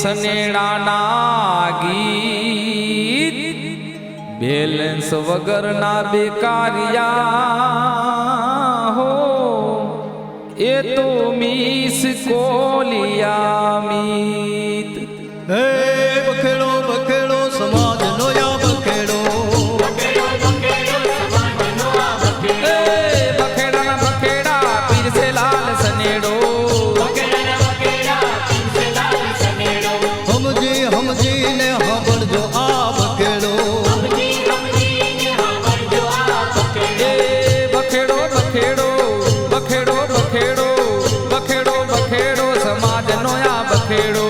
સનેડાના ગીત બેલેન્સ વગરના બેકારિયા હો એ તો મિસ કોલિયા મીત. હે બખેડો બખેડો સમાજનો યા બખેડો, બખેડા બખેડા પીરસે લાલ સનેડો, સમજી સમજીને સાંભળજો આ બખેડો. બખેડો બખેડો બખેડો બખેડો બખેડો બખેડો સમાજનો આ બખેડો.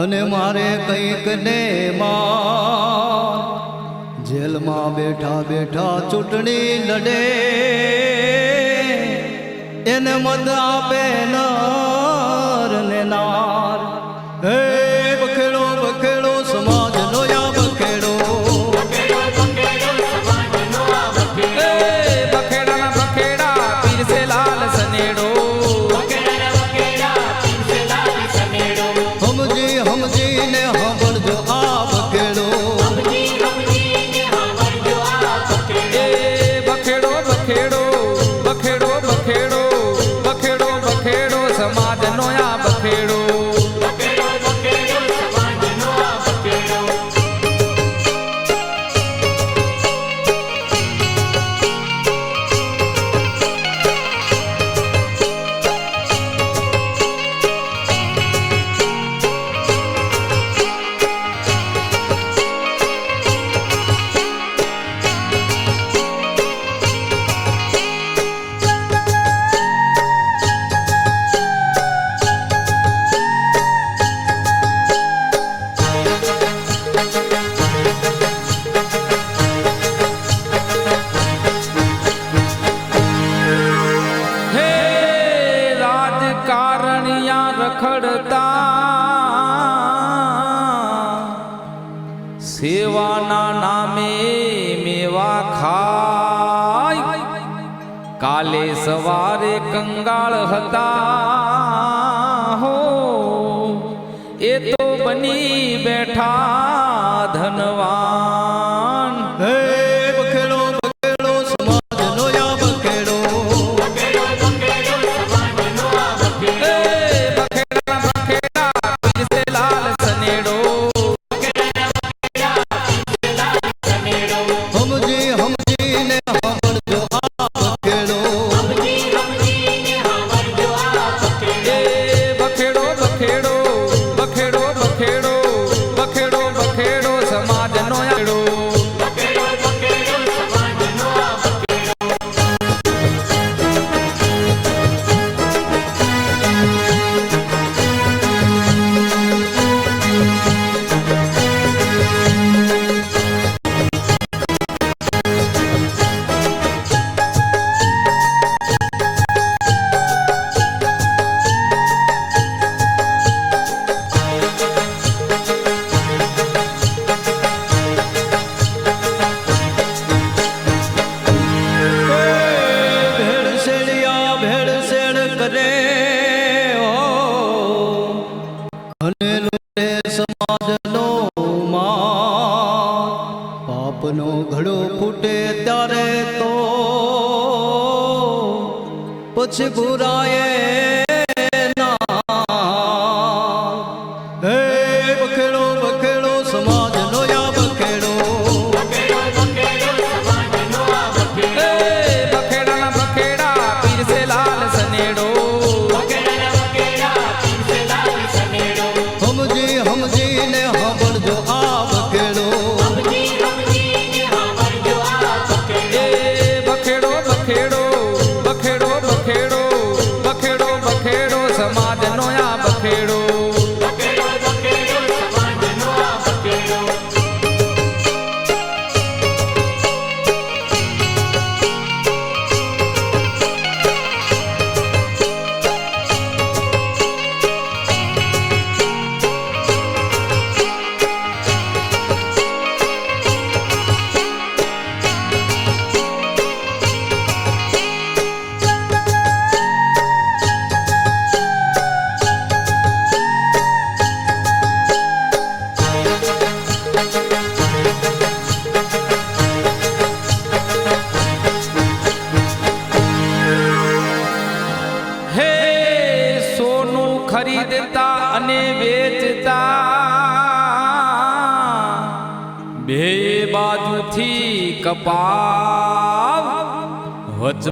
અને મારે કંઈક ને માં જેલમાં બેઠા બેઠા ચૂંટણી લડે એને મત આપે નર ને નાર. હે બખેડો બખેડો સમાજનો યા બખેડો, બખેડા બખેડા પીરસે લાલ સનેડો, સમજીને સાંભળજો આ બખેડો. બખેડો બખેડો બખેડો બખેડો બખેડો બખેડો સમાજનો આ બખેડો. સેવાના નામે મેવા ખાય કાલે સવારે કંગાળ હતા હો એ તો બની બેઠા ધનવાન. હે બખેડો બખેડો સમાજનો યા બખેડો, બખેડા બખેડા પીરસે લાલ સનેડો, સમજીને સાંભળજો આ બખેડો. બખેડો બખેડો બખેડો બખેડો બખેડો બખેડો સમાજનો આડો. પાપનો ઘડો ફૂટે ત્યારે તો પછી બુરાએ ના. હે બખેડો બખેડો સમાજનો યા બખેડો, બખેડા બખેડા પીરસે લાલ સનેડો, સમજીને સાંભળજો આ બખેડો. ખરીદતા અને વેચતા બે બાજુથી કપાવ વચ